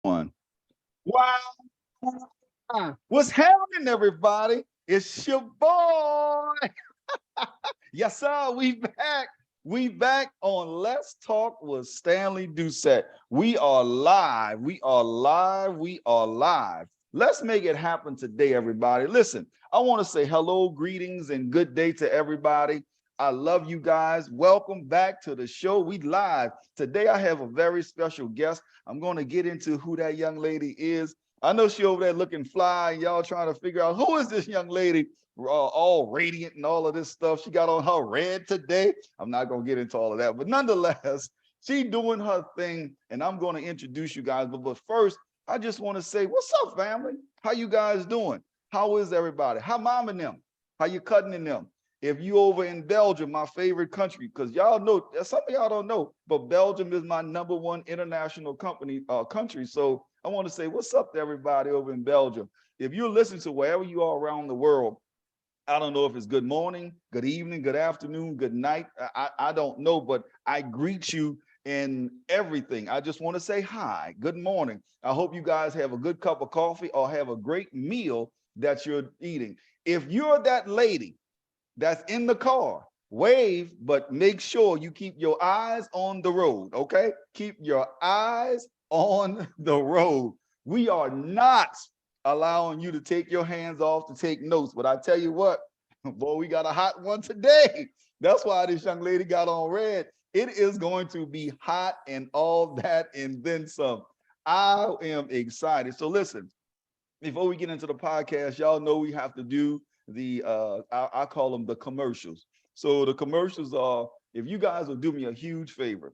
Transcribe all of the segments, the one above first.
One. Wow. What's happening, everybody? It's your boy. Yes, sir. We back. We back on Let's Talk with Stanley Doucette. We are live. We are live. We are live. Let's make it happen today, everybody. Listen, I want to say hello, greetings, and good day to everybody. I love you guys. Welcome back to the show. We live. Today I have a very special guest. I'm going to get into who that young lady is. I know she over there looking fly, and y'all trying to figure out who is this young lady, all radiant and all of this stuff. She got on her red today. I'm not going to get into all of that, but nonetheless, she doing her thing, and I'm going to introduce you guys. But first, I just want to say, what's up, family? How you guys doing? How is everybody? How mom and them? How you cutting in them? If you over in Belgium, my favorite country, because y'all know, some of y'all don't know, but Belgium is my #1 international country. So I want to say, what's up to everybody over in Belgium? If you're listening to wherever you are around the world, I don't know if it's good morning, good evening, good afternoon, good night. I don't know, but I greet you in everything. I just want to say hi, good morning. I hope you guys have a good cup of coffee or have a great meal that you're eating. If you're that lady that's in the car, wave, but make sure you keep your eyes on the road, okay? Keep your eyes on the road. We are not allowing you to take your hands off to take notes, but I tell you what, boy, we got a hot one today. That's why this young lady got on red. It is going to be hot and all that and then some. I am excited. So listen, before we get into the podcast, y'all know we have to do the I call them the commercials. So the commercials are, if you guys will do me a huge favor,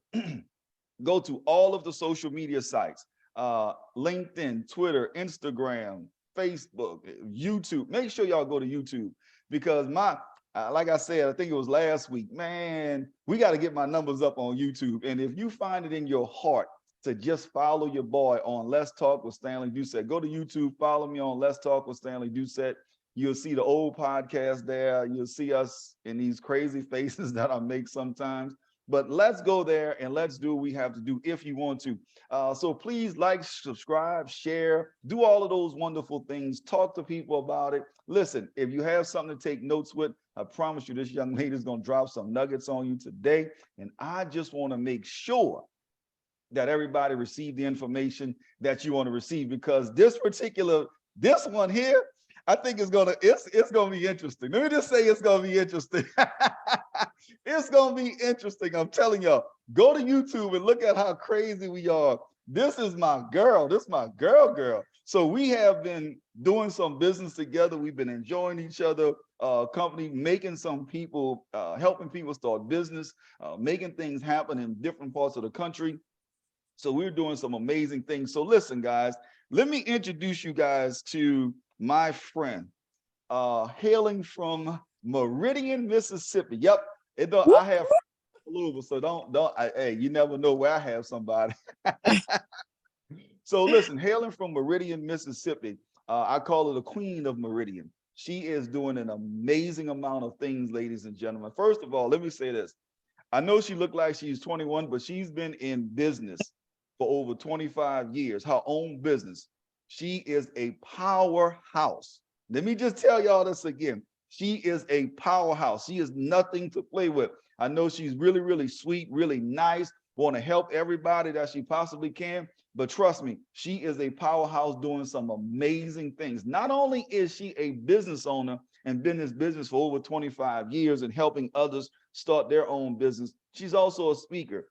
go to all of the social media sites, LinkedIn, Twitter, Instagram, Facebook, YouTube. Make sure y'all go to YouTube, because like I said, I think it was last week, man, we got to get my numbers up on YouTube. And if you find it in your heart to just follow your boy on Let's Talk with Stanley Doucette, go to YouTube, follow me on Let's Talk with Stanley Doucette. You'll see the old podcast there. You'll see us in these crazy faces that I make sometimes. But let's go there and let's do what we have to do if you want to. So please like, subscribe, share, do all of those wonderful things. Talk to people about it. Listen, if you have something to take notes with, I promise you this young lady is going to drop some nuggets on you today. And I just want to make sure that everybody receive the information that you want to receive, because this one here, I think it's gonna be interesting. Let me just say it's gonna be interesting. It's gonna be interesting. I'm telling y'all, go to YouTube and look at how crazy we are. This is my girl. This is my girl. So we have been doing some business together. We've been enjoying each other, company, making some people, helping people start business, making things happen in different parts of the country. So we're doing some amazing things. So listen, guys, let me introduce you guys to my friend, hailing from Meridian, Mississippi. Yep, I have Louisville, so hey, you never know where I have somebody. So listen, hailing from Meridian, Mississippi, I call her the Queen of Meridian. She is doing an amazing amount of things, ladies and gentlemen. First of all, let me say this. I know she looked like she's 21, but she's been in business for over 25 years, her own business. She is a powerhouse. Let me just tell y'all this again. She is a powerhouse. She is nothing to play with. I know she's really, really sweet, really nice, want to help everybody that she possibly can. But trust me, she is a powerhouse doing some amazing things. Not only is she a business owner and been in this business for over 25 years and helping others start their own business, she's also a speaker.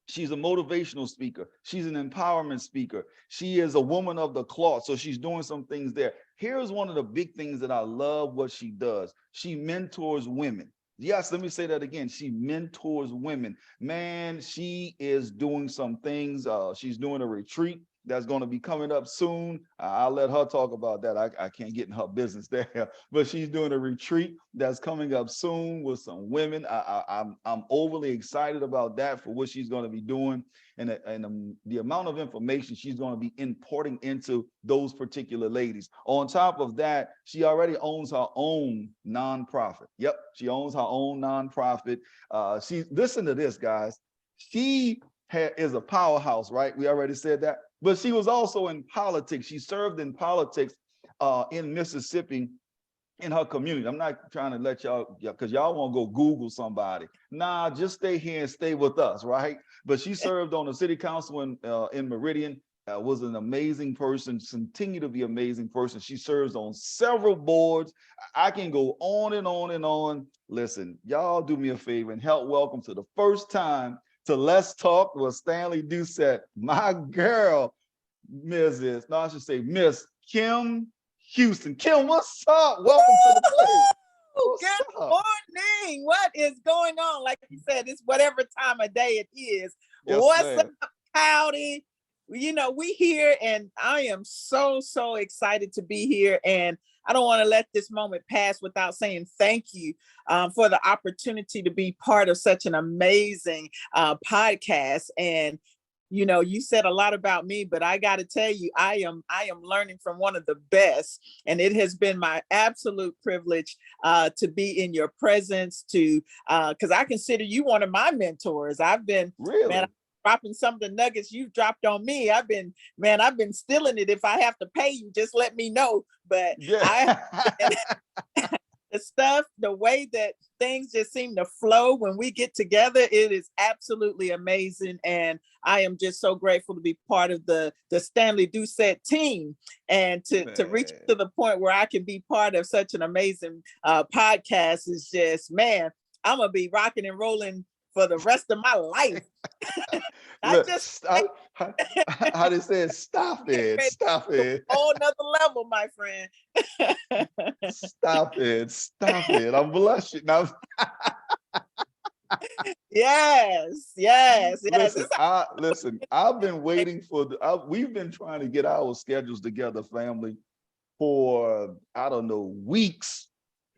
She's a motivational speaker. She's an empowerment speaker. She is a woman of the cloth. So she's doing some things there. Here's one of the big things that I love what she does. She mentors women. Yes, let me say that again. She mentors women. Man, she is doing some things. She's doing a retreat that's going to be coming up soon. I'll let her talk about that. I can't get in her business there, but she's doing a retreat that's coming up soon with some women. I'm overly excited about that for what she's going to be doing, and the amount of information she's going to be importing into those particular ladies. On top of that, she already owns her own nonprofit. Yep, she owns her own nonprofit. Listen to this, guys. She is a powerhouse, right? We already said that. but she was also in politics. She served in politics in Mississippi in her community. I'm not trying to let y'all, because y'all want to go Google somebody. Nah, just stay here and stay with us, right? But she served on the city council in Meridian. Was an amazing person, continue to be an amazing person. She serves on several boards. I can go on and on and on. Listen, y'all do me a favor and help welcome to the first time to Let's Talk with Stanley Doucette, my girl, Mrs. No, I should say Miss Kim Houston. Kim, what's up? Welcome to the place. Good morning. What is going on? Like you said, it's whatever time of day it is. Yes, What's ma'am. up, howdy? You know, we here, and I am so excited to be here. And I don't want to let this moment pass without saying thank you for the opportunity to be part of such an amazing podcast. And you know, you said a lot about me, but I got to tell you, I am learning from one of the best, and it has been my absolute privilege to be in your presence. Because I consider you one of my mentors. I've been really dropping some of the nuggets you've dropped on me. I've been stealing it. If I have to pay you, just let me know. But yeah. the stuff, the way that things just seem to flow when we get together, it is absolutely amazing. And I am just so grateful to be part of the Stanley Doucette team, and to reach to the point where I can be part of such an amazing podcast is just, man, I'm going to be rocking and rolling for the rest of my life. Look, how they say stop it. Whole nother level, my friend. Stop it. I'm blushing now. Yes. Listen, I've been waiting for we've been trying to get our schedules together, family, for I don't know, weeks.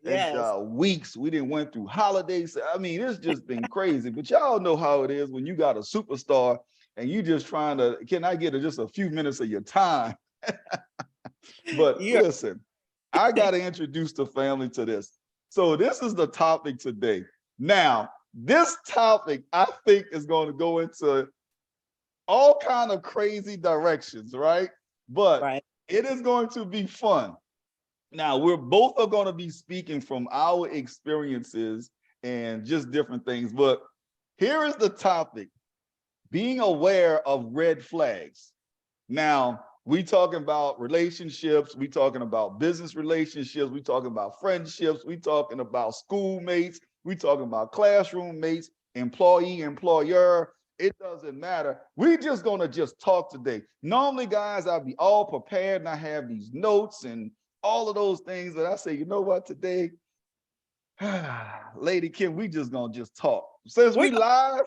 Yes. And weeks. We didn't went through holidays. I mean, it's just been crazy. But y'all know how it is when you got a superstar and you just trying to, can I get just a few minutes of your time? But listen, I got to introduce the family to this. So this is the topic today. Now, this topic, I think, is going to go into all kind of crazy directions, right? But it is going to be fun. Now, we're both are going to be speaking from our experiences and just different things. But here is the topic: being aware of red flags. Now, we talking about relationships, we talking about business relationships, we talking about friendships, we talking about schoolmates, we talking about classroom mates, employee, employer. It doesn't matter. We just gonna talk today. Normally, guys, I'll be all prepared and I have these notes and all of those things, but I say, you know what, today, Lady Kim, we just gonna talk. Since we live,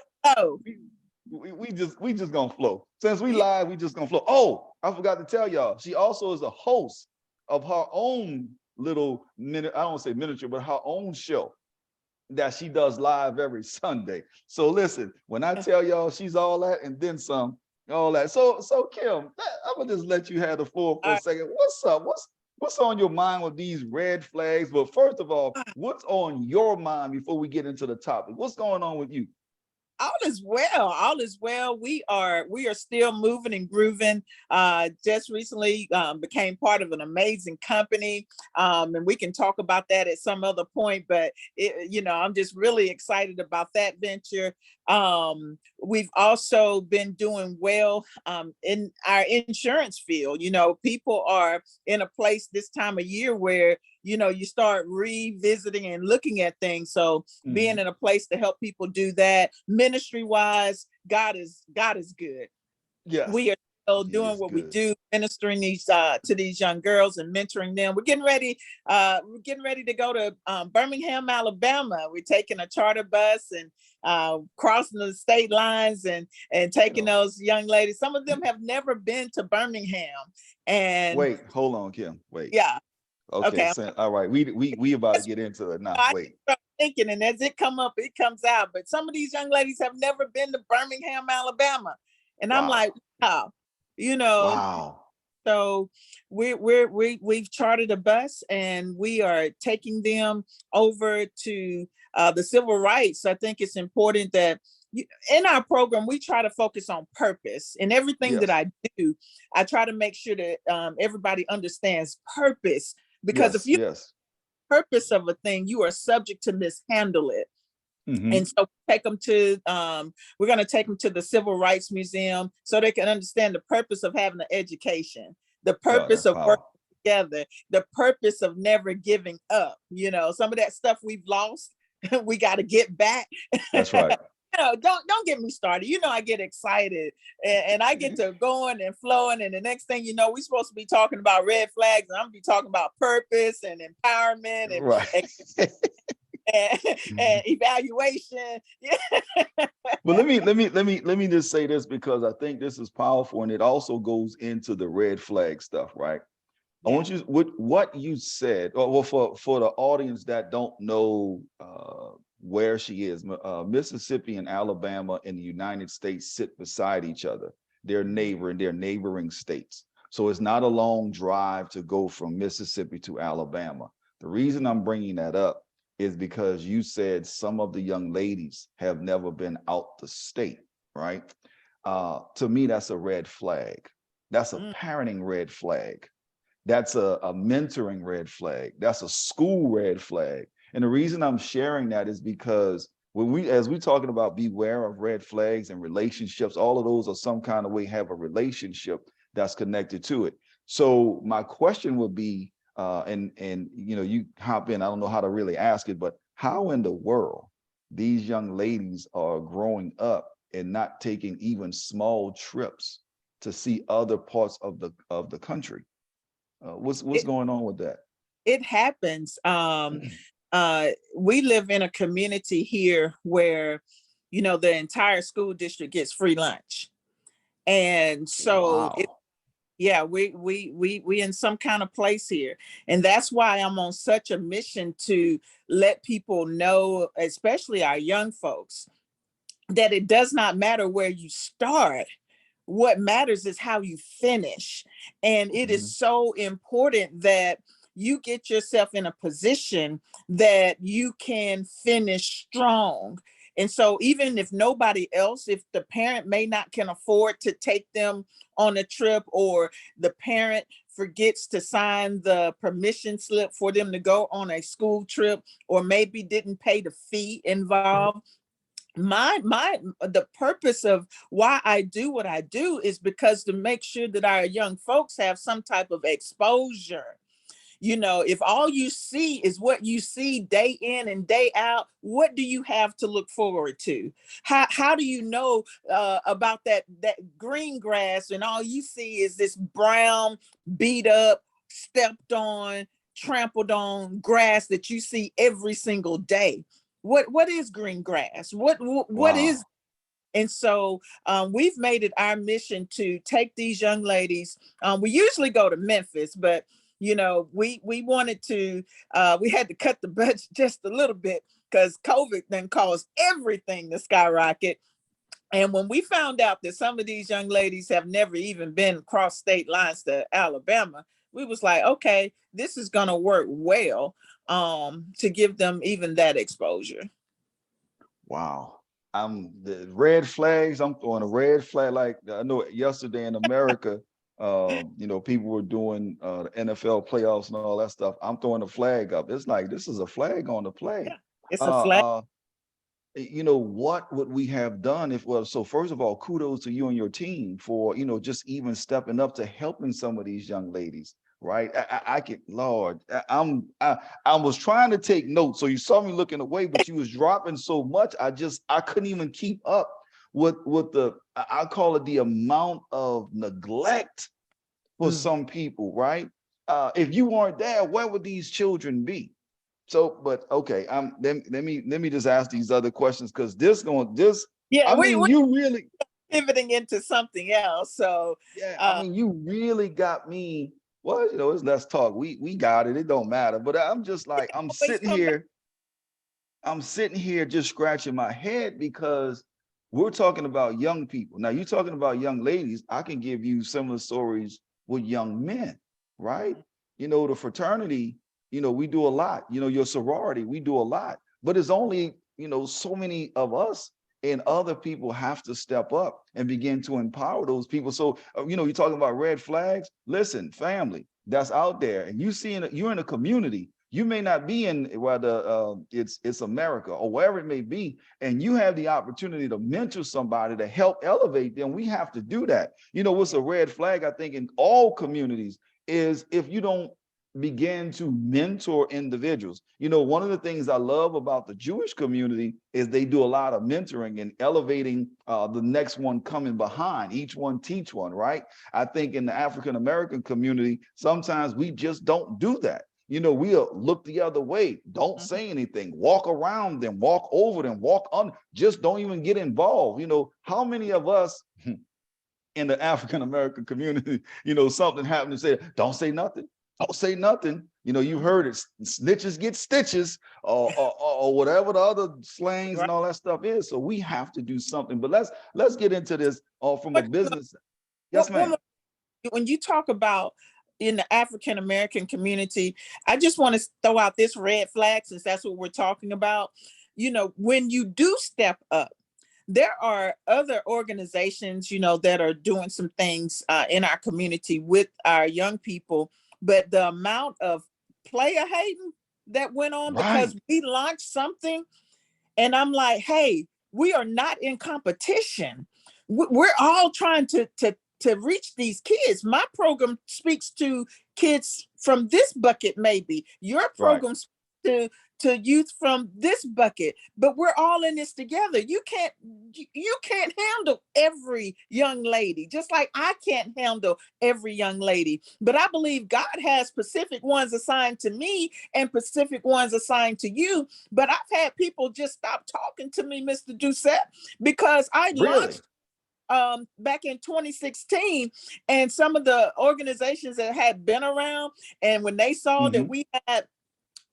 we just gonna flow. Since we live, we just gonna flow. Oh, I forgot to tell y'all, she also is a host of her own little minute, I don't say miniature, but her own show that she does live every Sunday. So listen, when I tell y'all she's all that and then some, all that. So Kim, I'm gonna just let you have the floor for a second. What's up? What's on your mind with these red flags? But first of all, what's on your mind before we get into the topic? What's going on with you? All is well. We are still moving and grooving. Just recently became part of an amazing company, and we can talk about that at some other point. But I'm just really excited about that venture. We've also been doing well in our insurance field. You know, people are in a place this time of year where you start revisiting and looking at things. So being in a place to help people do that, ministry wise, God is good. Yes. We are still doing what we do, ministering to these young girls and mentoring them. We're getting ready to go to Birmingham, Alabama. We're taking a charter bus and crossing the state lines and taking those young ladies. Some of them have never been to Birmingham. And wait, hold on, Kim. Wait. Yeah. Okay. So, all right. We about to get into it now. Wait. Thinking, and as it come up, it comes out. But some of these young ladies have never been to Birmingham, Alabama, and I'm like, wow, Wow. So we've chartered a bus and we are taking them over to the civil rights. I think it's important that in our program, we try to focus on purpose. In everything that Yes, I do, I try to make sure that everybody understands purpose. Because if yes, you yes. purpose of a thing, you are subject to mishandle it. And Hmm. so take them to we're going to take them to the Civil Rights Museum so they can understand the purpose of having an education, the Oh, purpose that's of working power. together, the purpose of never giving up. Some of that stuff we've lost, we got to get back. That's right. Don't get me started. I get excited and I get to going and flowing, and the next thing you know, we're supposed to be talking about red flags, and I'm gonna be talking about purpose and empowerment Right. and evaluation. Yeah. But let me just say this, because I think this is powerful, and it also goes into the red flag stuff, right? I Yeah. want you, what you said, or well, for the audience that don't know where she is, Mississippi and Alabama in the United States sit beside each other. They're they're neighboring states. So it's not a long drive to go from Mississippi to Alabama. The reason I'm bringing that up is because you said some of the young ladies have never been out the state, right? To me, that's a red flag. That's a Mm. parenting red flag. That's a mentoring red flag. That's a school red flag. And the reason I'm sharing that is because as we talking about beware of red flags and relationships, all of those are some kind of way have a relationship that's connected to it. So my question would be, and you hop in, I don't know how to really ask it, but how in the world these young ladies are growing up and not taking even small trips to see other parts of the country? What's It, going on with that? it happens. We live in a community here where, the entire school district gets free lunch. And so Wow. yeah, we in some kind of place here. And that's why I'm on such a mission to let people know, especially our young folks, that it does not matter where you start. What matters is how you finish. And it is Mhm. so important that you get yourself in a position that you can finish strong. And so even if nobody else, if the parent may not can afford to take them on a trip, or the parent forgets to sign the permission slip for them to go on a school trip, or maybe didn't pay the fee involved, the purpose of why I do what I do is because to make sure that our young folks have some type of exposure. If all you see is what you see day in and day out, what do you have to look forward to? How do you know about that green grass and all you see is this brown, beat up, stepped on, trampled on grass that you see every single day? What is green grass? What is? Wow. And so we've made it our mission to take these young ladies. We usually go to Memphis, but we wanted to. We had to cut the budget just a little bit because COVID then caused everything to skyrocket. And when we found out that some of these young ladies have never even been across state lines to Alabama, we was like, okay, this is going to work well to give them even that exposure. Wow. I'm the red flags. I'm throwing a red flag. Like I know yesterday in America, people were doing the NFL playoffs and all that stuff. I'm throwing a flag up. It's like this is a flag on the play. Yeah, it's a Uh, flag. uh, what would we have done if, well, so first of all, kudos to you and your team for, just even stepping up to helping some of these young ladies, right? I can, Lord, I was trying to take notes. So you saw me looking away, but you was dropping so much. I couldn't even keep up with I call it the amount of neglect for Mm. some people, right? If you weren't there, where would these children be? So, but okay, let me just ask these other questions because Yeah, I we mean, you really, pivoting into something else. So, yeah, I uh, mean, you really got me. Well, it's let's talk. We got it. It don't matter. But I'm just like, always come back. I'm sitting here just scratching my head because we're talking about young people. Now, you're talking about young ladies. I can give you similar stories with young men, right? The fraternity, we do a lot. Your sorority, we do a lot. But it's only, so many of us and other people have to step up and begin to empower those people. So, you're talking about red flags. Listen, family that's out there, and you're in a community. You may not be in whether it's America or wherever it may be, and you have the opportunity to mentor somebody to help elevate them. We have to do that. What's a red flag, I think, in all communities is if you don't begin to mentor individuals. One of the things I love about the Jewish community is they do a lot of mentoring and elevating the next one coming behind. Each one teach one, right? I think in the African American community, sometimes we just don't do that. We'll look the other way, don't say anything, walk around them, walk over them, walk on, just don't even get involved. How many of us in the African American community, something happened and say, don't say nothing. Don't say nothing. You heard it. Snitches get stitches, or whatever the other slangs Right. and all that stuff is. So we have to do something. But let's get into this from a business. Yes, ma'am. When you talk about in the African American community, I just want to throw out this red flag, since that's what we're talking about. When you do step up, there are other organizations, that are doing some things in our community with our young people, but the amount of player hating that went on because Right. we launched something, and I'm like, hey, we are not in competition. We're all trying to reach these kids. My program speaks to kids from this bucket, maybe. Your Right. program speaks to youth from this bucket, but we're all in this together. You can't handle every young lady, just like I can't handle every young lady. But I believe God has specific ones assigned to me and specific ones assigned to you. But I've had people just stop talking to me, Mr. Doucette, because I Really? launched back in 2016, and some of the organizations that had been around, and when they saw that Hmm. we had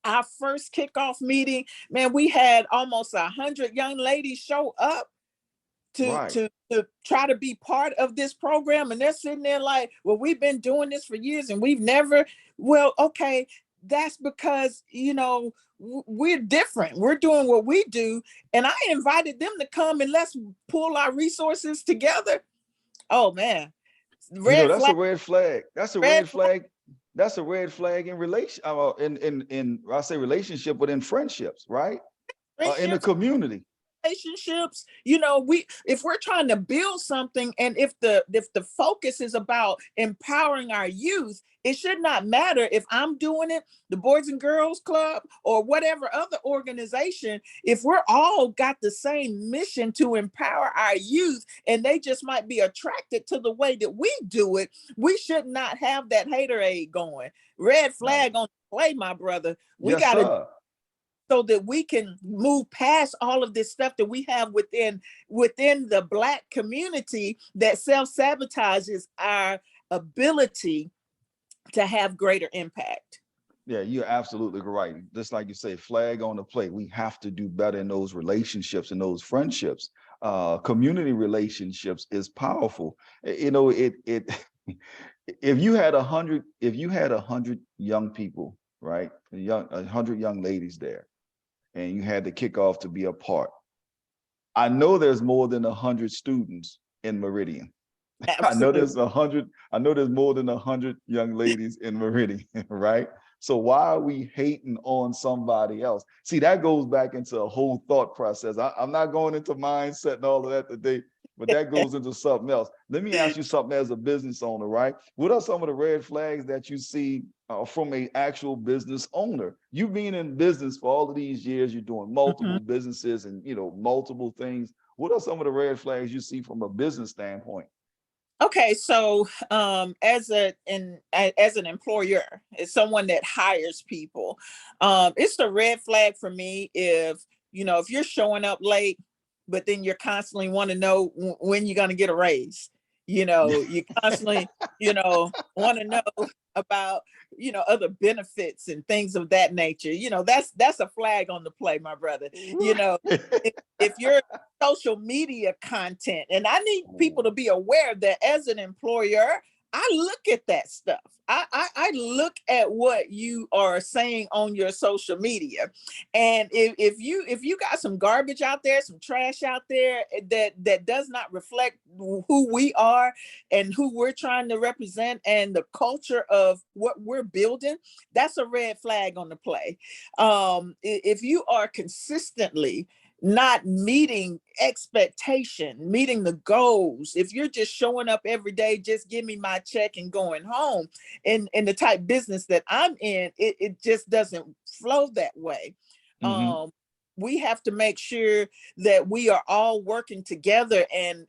our first kickoff meeting, man, we had almost 100 young ladies show up to Right. to to try to be part of this program, and they're sitting there like, well, we've been doing this for years and we've never. Well, okay, that's because we're different. We're doing what we do, and I invited them to come and let's pull our resources together. Oh man, red That's a flag, red flag. That's a red red flag. That's a red flag in relation. In I say relationship, but in friendships, right? In the friendships, community. relationships. We if we're trying to build something, and if the focus is about empowering our youth, it should not matter if I'm doing it, the Boys and Girls Club, or whatever other organization. If we're all got the same mission to empower our youth, and they just might be attracted to the way that we do it, we should not have that haterade going. Red No. flag on the play, my brother. We Yes, got to, sir. so that we can move past all of this stuff that we have within the Black community that self-sabotages our ability to have greater impact. Yeah, you're absolutely right. Just like you say, flag on the plate. We have to do better in those relationships and those friendships. Community relationships is powerful. It if you had 100 young people, right? 100 young ladies there, and you had the kickoff to be a part. I know there's more than 100 students in Meridian. I know Absolutely. there's 100. I know there's more than 100 young ladies in Meridian, right? So why are we hating on somebody else? See, that goes back into a whole thought process. I'm not going into mindset and all of that today, but that goes into something else. Let me ask you something as a business owner, right? What are some of the red flags that you see from a actual business owner? You've been in business for all of these years. You're doing multiple Mhm. businesses and multiple things. What are some of the red flags you see from a business standpoint? Okay, so as an employer, as someone that hires people, it's a red flag for me if you're showing up late, but then you're constantly want to know when you're going to get a raise. You constantly want to know about other benefits and things of that nature. That's a flag on the play, my brother. You know, if you're social media content. And I need people to be aware that as an employer, I look at that stuff. I look at what you are saying on your social media, and if you got some garbage out there, some trash out there that does not reflect who we are and who we're trying to represent and the culture of what we're building, that's a red flag on the play. If you are consistently not meeting expectation, meeting the goals, if you're just showing up every day, just give me my check and going home, in the type business that I'm in, it just doesn't flow that way. Mm-hmm. We have to make sure that we are all working together and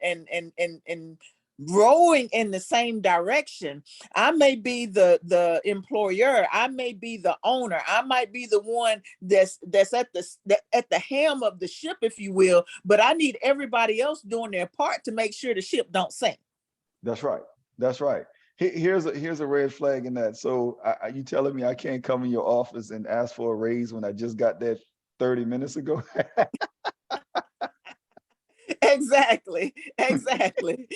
rowing in the same direction. I may be the employer, I may be the owner, I might be the one that's at the helm of the ship, if you will, but I need everybody else doing their part to make sure the ship don't sink. That's right. That's right. Here's a red flag in that. So you telling me I can't come in your office and ask for a raise when I just got that 30 minutes ago? Exactly. Exactly.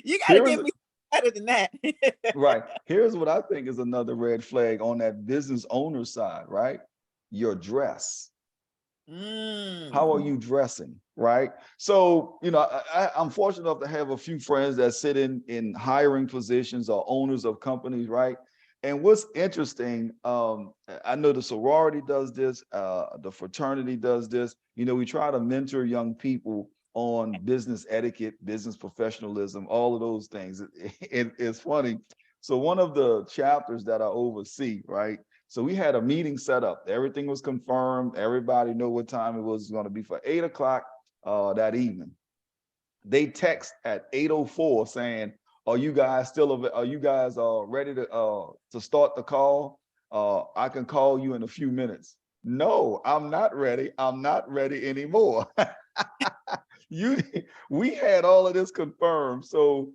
You got to Here's give me better than that. right. Here's what I think is another red flag on that business owner side, right? Your dress. How are you dressing, right? So, I'm fortunate enough to have a few friends that sit in hiring positions or owners of companies, right? And what's interesting, I know the sorority does this, the fraternity does this. We try to mentor young people on business etiquette, business professionalism, all of those things. It's funny. So one of the chapters that I oversee, right? So we had a meeting set up. Everything was confirmed. Everybody knew what time it was going to be for 8 o'clock that evening. They text at 8:04 saying, "Are you guys ready to start the call? I can call you in a few minutes." No, I'm not ready. I'm not ready anymore. We had all of this confirmed. So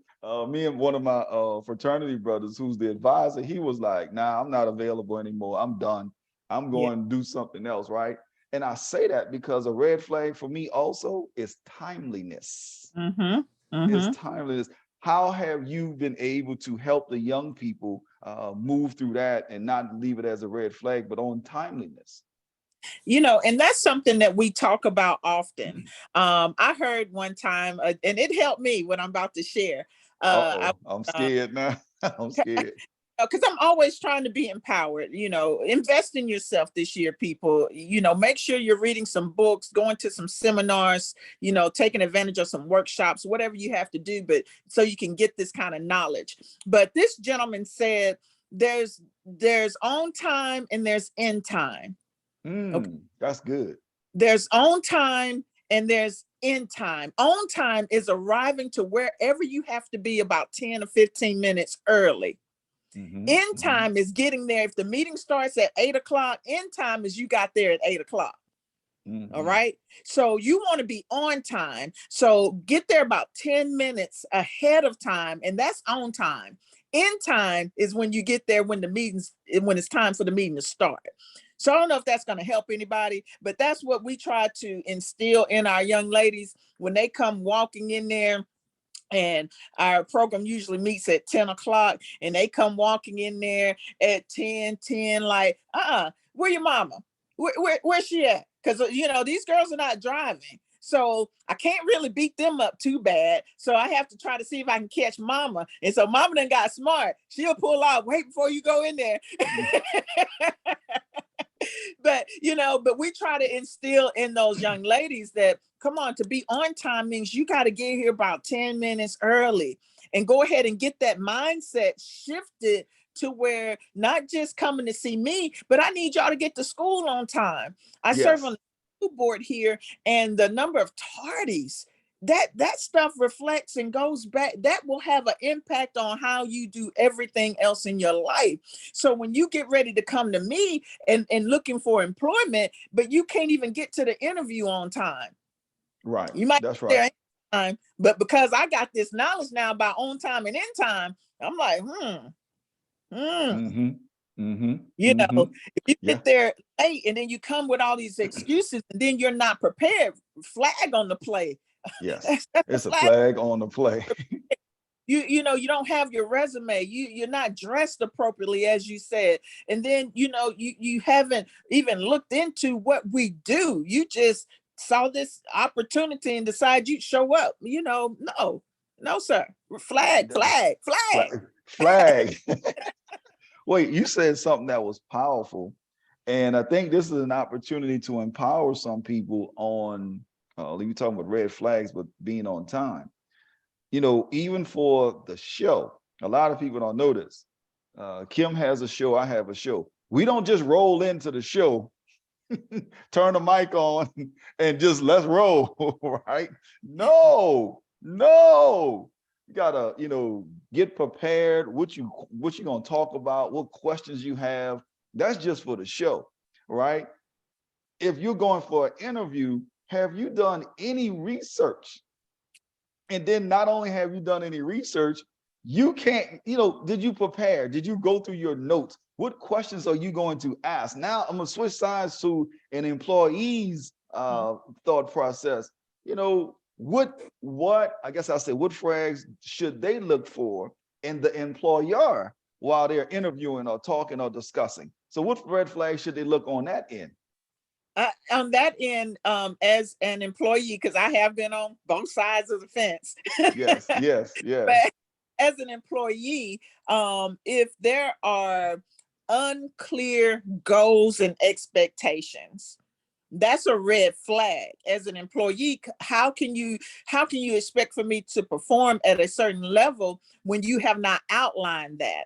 me and one of my fraternity brothers, who's the advisor, he was like, "Nah, I'm not available anymore. I'm done. I'm Yeah. going to do something else," right? And I say that because a red flag for me also is timeliness. Mm-hmm. Is Mm-hmm. timeliness. How have you been able to help the young people move through that and not leave it as a red flag, but on timeliness? And that's something that we talk about often. I heard one time, and it helped me what I'm about to share. I, Uh-oh, I'm uh, scared now. I'm scared. because I'm always trying to be empowered. Invest in yourself this year, people. Make sure you're reading some books, going to some seminars, taking advantage of some workshops, whatever you have to do, but so you can get this kind of knowledge. But this gentleman said there's on time and there's end time. Okay. That's good. There's on time and there's end time. On time is arriving to wherever you have to be about 10 or 15 minutes early. End time is getting there. If the meeting starts at 8 o'clock, end time is you got there at 8 o'clock. All right. So you want to be on time. So get there about 10 minutes ahead of time, and that's on time. End time is when you get there when it's time for the meeting to start. So I don't know if that's going to help anybody, but that's what we try to instill in our young ladies when they come walking in there. And our program usually meets at 10 o'clock, and they come walking in there at 10, like, where your mama? Where's she at? Because, these girls are not driving. So I can't really beat them up too bad. So I have to try to see if I can catch mama. And so mama done got smart. She'll pull out, wait before you go in there. But we try to instill in those young ladies that, come on, to be on time means you got to get here about 10 minutes early and go ahead and get that mindset shifted to where not just coming to see me, but I need y'all to get to school on time. I serve on Yes. the school board here, and the number of tardies, that stuff reflects and goes back. That will have an impact on how you do everything else in your life. So when you get ready to come to me and looking for employment, but you can't even get to the interview on time, Right. you might That's get right. there time, but because I got this knowledge now about on time and end time, I'm like, Mm-hmm. Mm-hmm. Mm-hmm. if you Yeah. get there late and then you come with all these excuses and then you're not prepared, flag on the play. Yes. That's a It's a flag. flag on the play. you know, you don't have your resume, you're not dressed appropriately, as you said, and then you know you haven't even looked into what we do. You just saw this opportunity and decide you'd show up. You know, no, no, sir. Flag, Yeah. flag, flag. Flag. Wait, you said something that was powerful. And I think this is an opportunity to empower some people on, you talking about red flags, but being on time. You know, even for the show, a lot of people don't know this. Kim has a show, I have a show. We don't just roll into the show, turn the mic on, and just let's roll, right? No, no. You gotta, you know, get prepared. What you gonna talk about? What questions you have? That's just for the show, right? If you're going for an interview, have you done any research? And then not only have you done any research, you can't, you know, did you prepare? Did you go through your notes? What questions are you going to ask? Now I'm gonna switch sides to an employee's thought process. You know, what I guess I'll say, what flags should they look for in the employer while they're interviewing or talking or discussing? So what red flags should they look on that end? On that end, as an employee, because I have been on both sides of the fence. Yes, yes, yes. But as an employee, if there are unclear goals and expectations, that's a red flag. As an employee, how can you expect for me to perform at a certain level when you have not outlined that?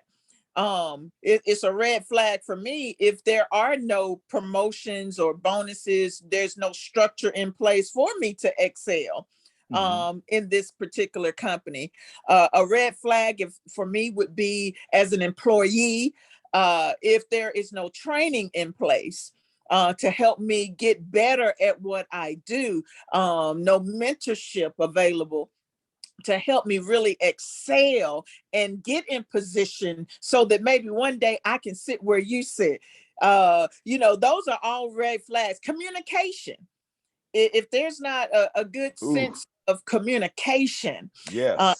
It's a red flag for me if there are no promotions or bonuses, there's no structure in place for me to excel Mhm. in this particular company. A red flag if for me would be as an employee, if there is no training in place to help me get better at what I do, no mentorship available to help me really excel and get in position so that maybe one day I can sit where you sit. You know, those are all red flags. Communication. If there's not a good Ooh, sense of communication, yes.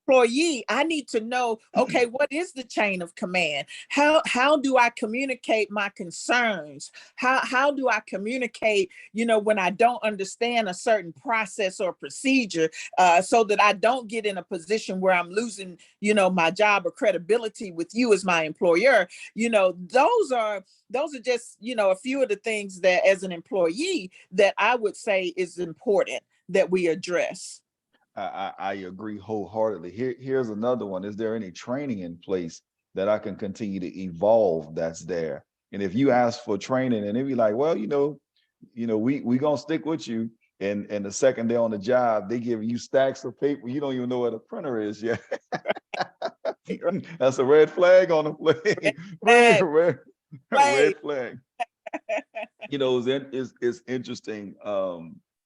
employee, I need to know, okay, what is the chain of command? How do I communicate my concerns? How do I communicate, you know, when I don't understand a certain process or procedure, so that I don't get in a position where I'm losing, you know, my job or credibility with you as my employer. You know, those are just, you know, a few of the things that as an employee that I would say is important that we address. I agree wholeheartedly. Here's another one. Is there any training in place that I can continue to evolve that's there? And if you ask for training and they be like, well, we gonna stick with you. And the second day on the job, they give you stacks of paper. You don't even know what a printer is yet. That's a red flag on the plate. Red, Flag, red, flag. red flag. You know, it's interesting.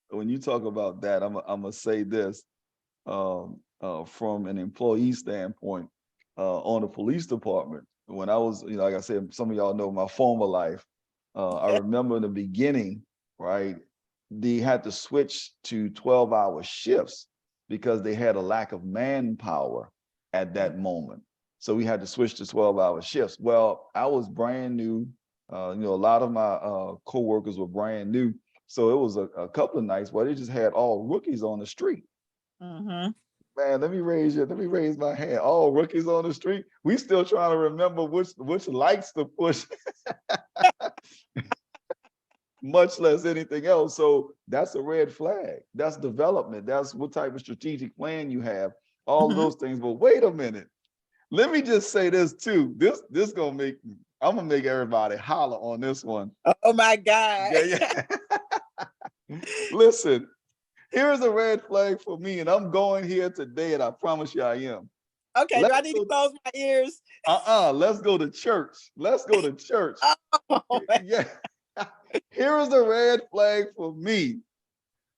When you talk about that, I'm gonna say this from an employee standpoint, on the police department. When I was, like I said, some of y'all know my former life. I remember in the beginning, right? They had to switch to 12-hour shifts because they had a lack of manpower at that moment. So we had to switch to 12-hour shifts. Well, I was brand new. A lot of my coworkers were brand new. So it was a couple of nights where they just had all rookies on the street. Mm-hmm. Man, let me raise my hand. All rookies on the street. We still trying to remember which lights to push, much less anything else. So that's a red flag. That's development. That's what type of strategic plan you have. All of Mm-hmm. those things. But wait a minute. Let me just say this too. This I'm gonna make everybody holler on this one. Oh my God. Yeah, yeah. Listen, here's a red flag for me, and I'm going here today, and I promise you I am. Okay, do Let's I need to go. close my ears? Let's go to church. Let's go to church. Oh, Yeah. Here is a red flag for me.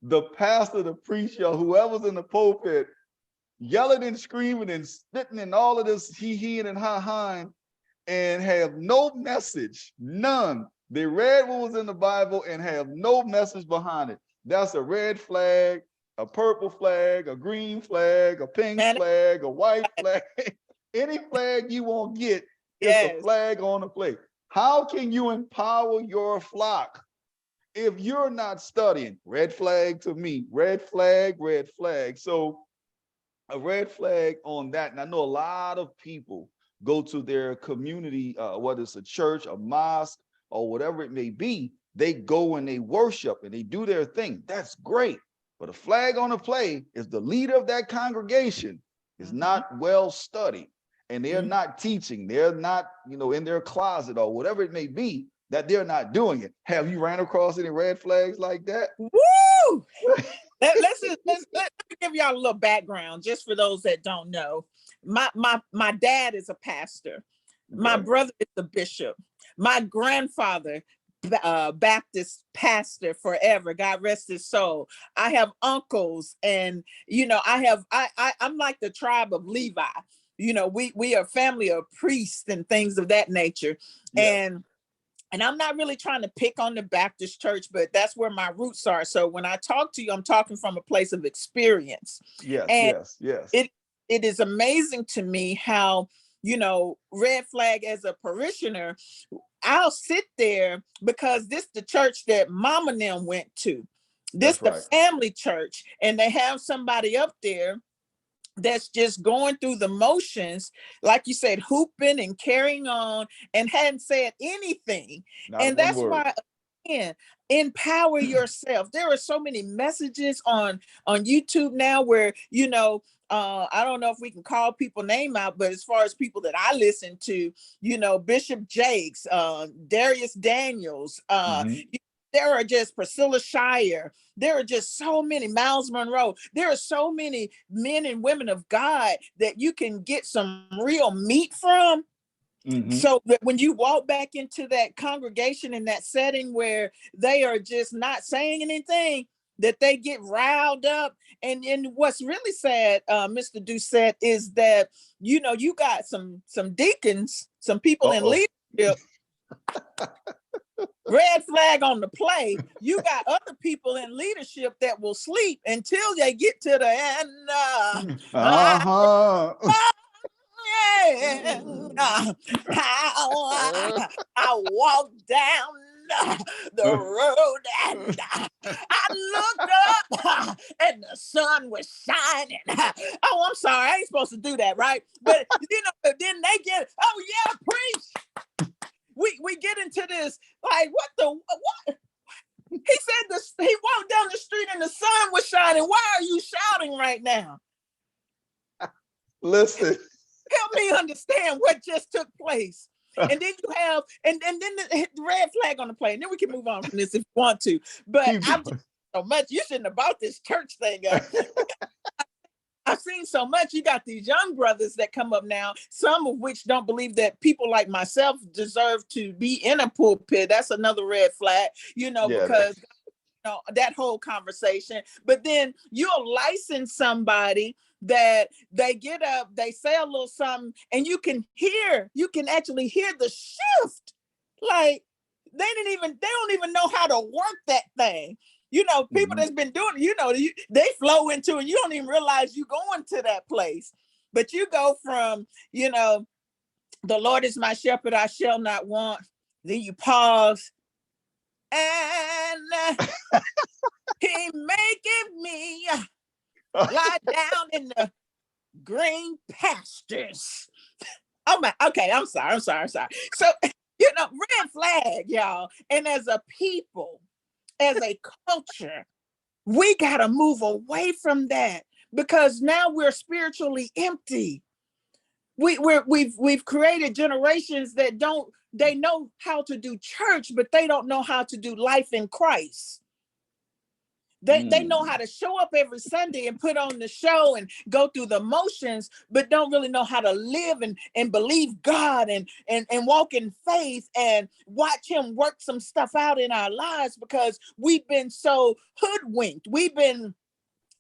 The pastor, the preacher, whoever's in the pulpit, yelling and screaming and spitting and all of this he and ha and have no message, none. They read what was in the Bible and have no message behind it. That's a red flag. a purple flag, a green flag, a pink Man, flag, a white flag, any flag you won't get, it's a yes. flag on the plate. How can you empower your flock if you're not studying? Red flag to me, red flag, red flag. So a red flag on that. And I know a lot of people go to their community, whether it's a church, a mosque, or whatever it may be. They go and they worship and they do their thing. That's great. But a flag on the play is the leader of that congregation is not well studied, and they're not teaching. They're not, in their closet or whatever it may be, that they're not doing it. Have you ran across any red flags like that? Woo! Let me give y'all a little background just for those that don't know. My dad is a pastor. My Okay. brother is a bishop. My grandfather, Baptist pastor forever. God rest his soul. I have uncles, and I'm like the tribe of Levi. We are family of priests and things of that nature. Yes. And I'm not really trying to pick on the Baptist church, but that's where my roots are. So when I talk to you, I'm talking from a place of experience. Yes. And Yes. it is amazing to me how, red flag as a parishioner, I'll sit there because this the church that mama and them went to. This That's the right. family church, and they have somebody up there that's just going through the motions, like you said, hooping and carrying on, and hadn't said anything. Not And one that's word. why, again, empower yourself. There are so many messages on YouTube now where, I don't know if we can call people name out, but as far as people that I listen to, Bishop Jakes, Darius Daniels, Mhm. there are just Priscilla Shire. There are just so many, Miles Monroe. There are so many men and women of God that you can get some real meat from. Mhm. So that when you walk back into that congregation in that setting where they are just not saying anything, that they get riled up. And what's really sad, Mr. Doucette, is that, you got some deacons, some people in Uh-oh. leadership, red flag on the play. You got other people in leadership that will sleep until they get to the end. Uh-huh. How I walked down the road and I looked up and the sun was shining. Oh, I'm sorry, I ain't supposed to do that, right? But then they get, oh yeah, preach. We get into this like what? He said this. He walked down the street and the sun was shining. Why are you shouting right now? Listen. Help me understand what just took place. And then you have, and then the red flag on the play. And then we can move on from this if you want to. But Keep I'm going. just so much. You shouldn't have brought this church thing up. I've seen so much. You got these young brothers that come up now, some of which don't believe that people like myself deserve to be in a pulpit. That's another red flag, Yeah. because that whole conversation. But then you'll license somebody that they get up, they say a little something, and you can actually hear the shift. Like they don't even know how to work that thing. People Mhm. that's been doing it, they flow into it. You don't even realize you going to that place. But you go from, the Lord is my shepherd, I shall not want. Then you pause, and he making me lie down in the green pastures. Oh my, okay, I'm sorry. So, red flag, y'all. And as a people, as a culture, we got to move away from that because now we're spiritually empty. We've created generations that they know how to do church, but they don't know how to do life in Christ. They know how to show up every Sunday and put on the show and go through the motions, but don't really know how to live and believe God and walk in faith and watch him work some stuff out in our lives because we've been so hoodwinked. We've been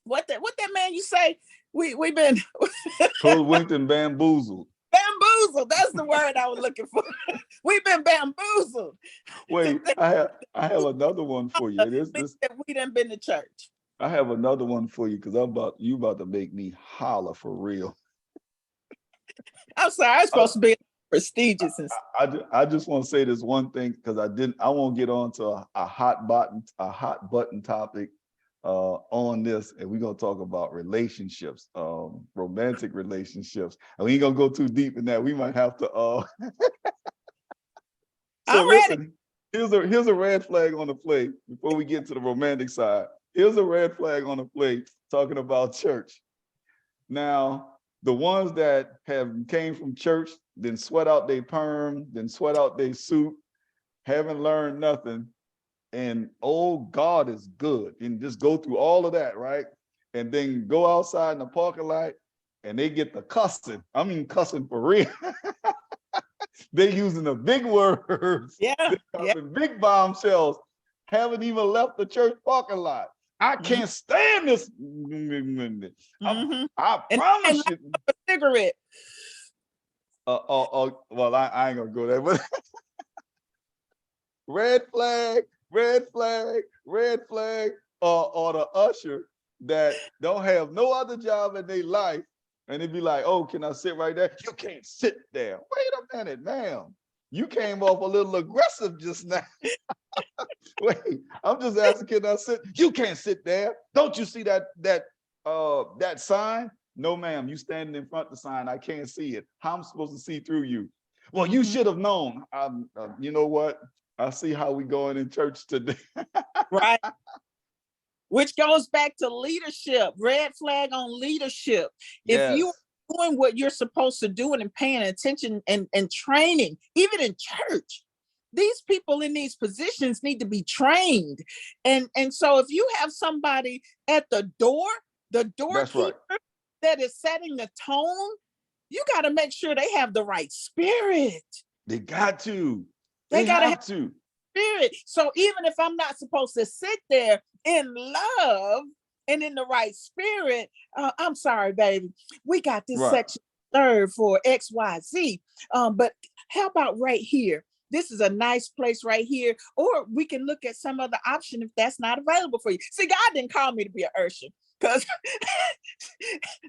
what that man you say? We've been Hoodwinked and bamboozled. bamboozled. That's the word I was looking for. We've been bamboozled. Wait, I have another one for you. This We done been to church. I have another one for you because you about to make me holler for real. I'm sorry, I'm I, supposed to be prestigious and I just want to say this one thing because I won't get on to a hot button topic on this, and we're gonna talk about relationships, romantic relationships, and we ain't gonna go too deep in that. We might have to so I'm ready. listen, here's a red flag on the plate before we get to the romantic side. Here's a red flag on the plate talking about church. Now, the ones that have came from church, then sweat out their perm, then sweat out their suit, haven't learned nothing, and oh, God is good, and just go through all of that, right? And then go outside in the parking lot and they get the cussing. I mean, cussing for real. They using the big words. Yeah, They yeah. dropping big bombshells. Haven't even left the church parking lot. I Mhm, can't stand this. mhm. I And promise you. a cigarette. Well, I ain't gonna go there, but red flag, red flag, red flag, or the usher that don't have no other job in their life, and they be like, "Oh, can I sit right there?" You can't sit there. Wait a minute, ma'am. You came off a little aggressive just now. Wait, I'm just asking, can I sit? You can't sit there. Don't you see that sign? No, ma'am. You standing in front of the sign. I can't see it. How am I supposed to see through you? Well, you Mhm. should have known. You know what? I see how we going in church today. Right. Which goes back to leadership, red flag on leadership. If you Yes, are doing what you're supposed to do and paying attention and training, even in church, these people in these positions need to be trained. And so if you have somebody at the that's right. doorkeeper that is setting the tone, you got to make sure they have the right spirit. They got to. They They got to have have to. spirit. So even if I'm not supposed to sit there in love and in the right spirit, I'm sorry, baby. We got this Right. section third for XYZ. But how about right here? This is a nice place right here. Or we can look at some other option if that's not available for you. See, God didn't call me to be an usher because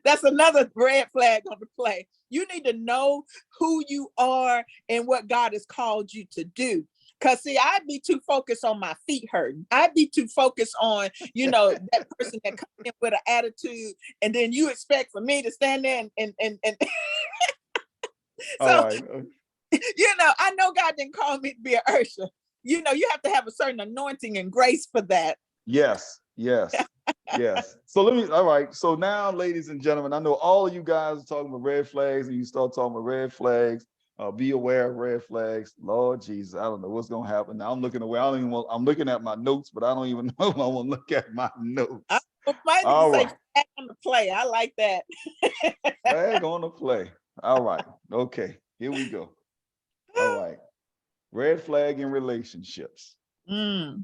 that's another red flag on the play. You need to know who you are and what God has called you to do. Cause see, I'd be too focused on my feet hurting. I'd be too focused on, that person that comes in with an attitude, and then you expect for me to stand there and All so right. I know God didn't call me to be an usher. You have to have a certain anointing and grace for that. Yes, yes, yes. So all right. So now, ladies and gentlemen, I know all of you guys are talking about red flags, and you start talking about red flags. Be aware of red flags. Lord Jesus, I don't know what's gonna happen. Now I'm looking away. I don't even I'm looking at my notes, but I don't even know if I want to look at my I notes. might need to All say right. flag on the play. I like that. Flag on the play. All right. Okay. Here we go. All right. Red flag in relationships. Mm.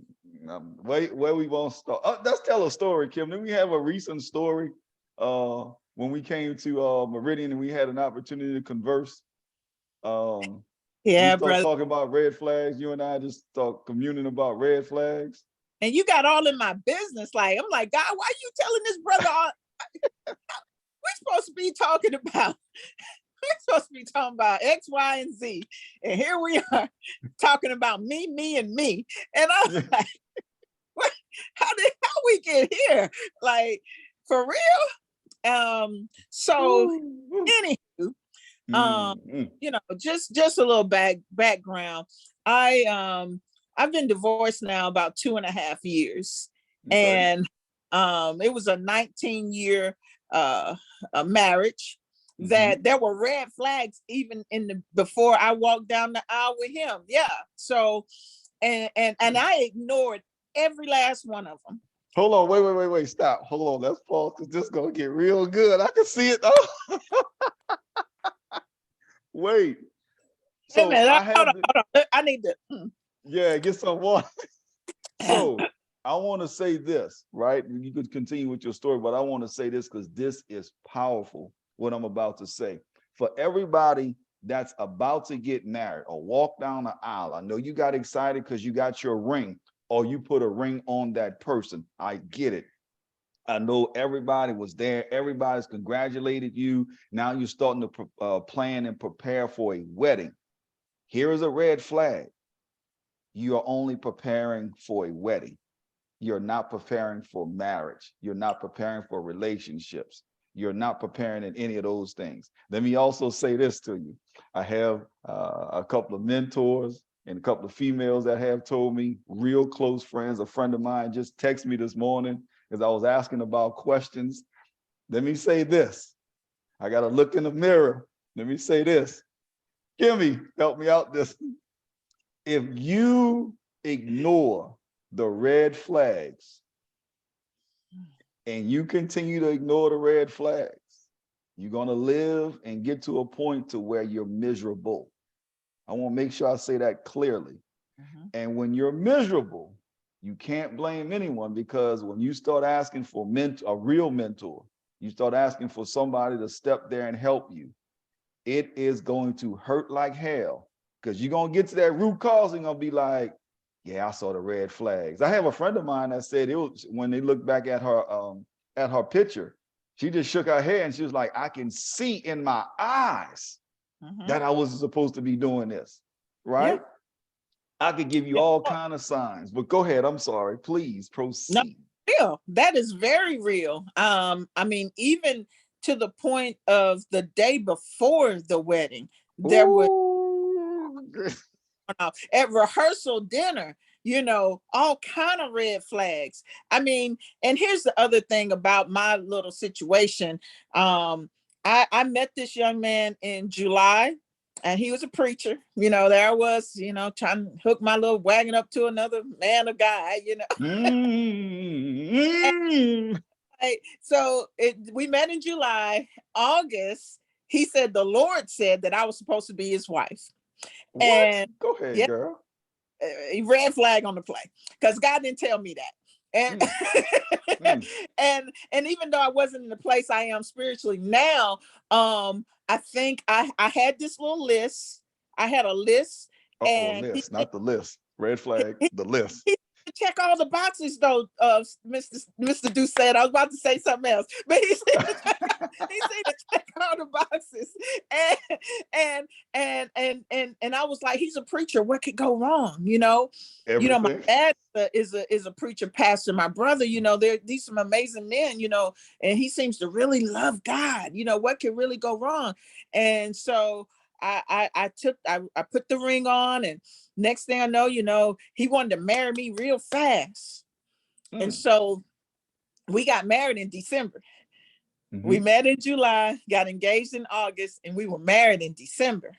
Where we won't start. Let's tell a story, Kim. Then we have a recent story when we came to Meridian and we had an opportunity to converse. We Yeah, start brother. talking about red flags. You and I just start communing about red flags. And you got all in my business. Like, I'm like, God, why are you telling this brother all we're supposed to be talking about? We're supposed to be talking about X, Y, and Z. And here we are talking about me, and me. And I'm like, what, how we get here? Like, for real? So anywho, Mm. just a little background. I've been divorced now about 2.5 years. Okay. And it was a 19-year marriage that there were red flags even before I walked down the aisle with him. Yeah. So and I ignored every last one of them. Hold on. Wait. Stop. Hold on. Let's pause because this is gonna get real good. I can see it. Oh. Wait. Wait a So minute, I hold have on. I need to. yeah, get some water. So I want to say this, right? You could continue with your story, but I want to say this because this is powerful, what I'm about to say. For everybody that's about to get married or walk down the aisle, I know you got excited because you got your ring or you put a ring on that person. I get it. I know everybody was there. Everybody's congratulated you. Now you're starting to plan and prepare for a wedding. Here is a red flag. You are only preparing for a wedding. You're not preparing for marriage. You're not preparing for relationships. You're not preparing in any of those things. Let me also say this to you. I have a couple of mentors and a couple of females that have told me, real close friends. A friend of mine just texted me this morning because I was asking about questions. Let me say this. I got to look in the mirror. Let me say this. Kimmy, help me out this. If you ignore the red flags and you continue to ignore the red flags, you're going to live and get to a point to where you're miserable. I want to make sure I say that clearly. Mm-hmm. And when you're miserable, you can't blame anyone, because when you start asking for a real mentor, you start asking for somebody to step there and help you, it is going to hurt like hell, because you're going to get to that root cause and going to be like, yeah, I saw the red flags. I have a friend of mine that said it was, when they looked back at her picture, she just shook her head and she was like, I can see in my eyes that I wasn't supposed to be doing this, right? Yeah. I could give you all kind of signs, but go ahead. I'm sorry. Please proceed. No, real. That is very real. I mean, even to the point of the day before the wedding, there was at rehearsal dinner, all kind of red flags. I mean, and here's the other thing about my little situation. I met this young man in July, and he was a preacher. There I was, trying to hook my little wagon up to another man or guy, So we met in July. August, he said the Lord said that I was supposed to be his wife. What? And go ahead, girl. Red flag on the play, because God didn't tell me that. And and even though I wasn't in the place I am spiritually now, I think I had this little list. I had a list. And list, not the list. Red flag, the list. Check all the boxes though, Mr. Doucette. I was about to say something else, but he said to check all the boxes. And I was like, he's a preacher. What could go wrong? Everything. My dad is a preacher, pastor. My brother, these some amazing men, and he seems to really love God. What could really go wrong? And so I put the ring on, and next thing I know, he wanted to marry me real fast. And so we got married in December. Mm-hmm. We met in July, got engaged in August, and we were married in December.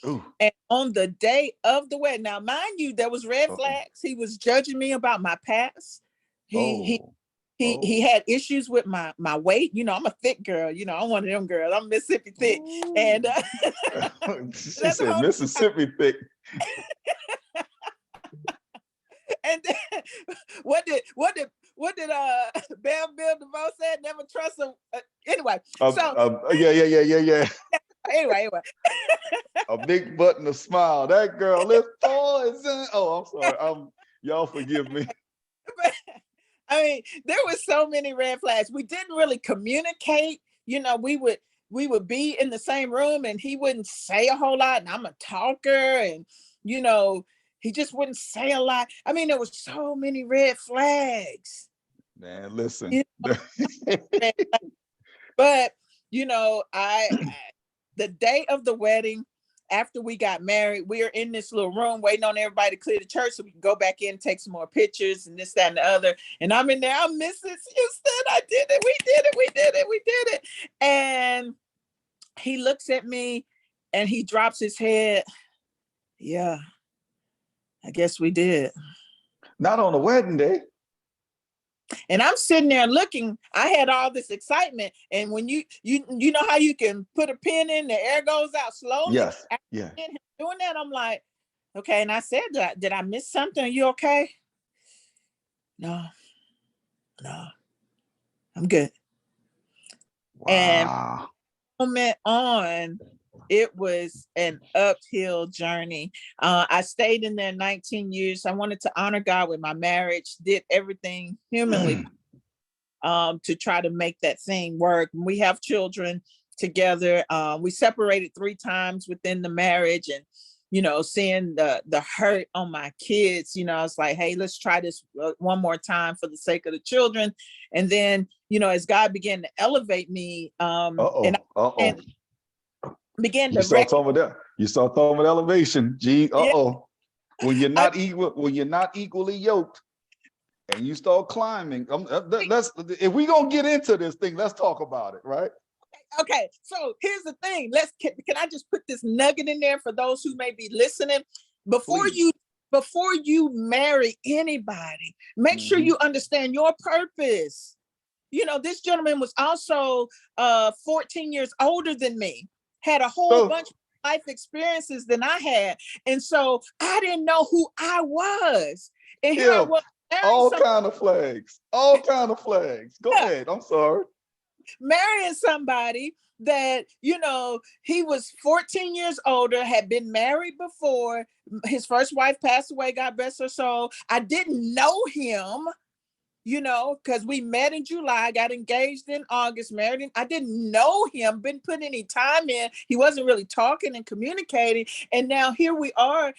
Ooh. And on the day of the wedding, now mind you, there was red flags. He was judging me about my past. He had issues with my weight. I'm a thick girl. I'm one of them girls. I'm Mississippi thick. Ooh. And she said Mississippi thick. And then, what did Bam Bill DeVoe said? Never trust him. Anyway, yeah. Anyway. A big butt and a smile. That girl is poison. Oh, I'm sorry. Y'all forgive me. But, I mean, there were so many red flags. We didn't really communicate. We would be in the same room and he wouldn't say a whole lot. And I'm a talker, and he just wouldn't say a lot. I mean, there was so many red flags. Man, listen. But the day of the wedding, after we got married, we are in this little room waiting on everybody to clear the church so we can go back in, take some more pictures and this, that, and the other. And I'm in there, I'm Mrs. Houston. I did it. We did it. And he looks at me and he drops his head. Yeah, I guess we did. Not on the wedding day. And I'm sitting there looking. I had all this excitement, and when you know how you can put a pin in, the air goes out slowly. Yes. Yeah. Doing that, I'm like, okay. And I said, did I miss something? Are you okay? No, I'm good. Wow. And from that on, it was an uphill journey. I stayed in there 19 years. I wanted to honor God with my marriage, did everything humanly. to try to make that thing work. We have children together. We separated 3 times within the marriage, and seeing the hurt on my kids, I was like, hey, let's try this one more time for the sake of the children. And then, as God began to elevate me, and began You to start talking about that. You start talking about elevation. Gee, when you're not equal, when you're not equally yoked, and you start climbing. Let's, if we're gonna get into this thing, let's talk about it, right? Okay, so here's the thing. Can I just put this nugget in there for those who may be listening? Before you marry anybody, make sure you understand your purpose. This gentleman was also 14 years older than me, had a whole bunch of life experiences than I had. And so I didn't know who I was. And here I was. All kind of flags. Go ahead. I'm sorry. Marrying somebody that, he was 14 years older, had been married before. His first wife passed away, God bless her soul. I didn't know him, because we met in July, got engaged in August, married him. I didn't know him, didn't put any time in. He wasn't really talking and communicating. And now here we are,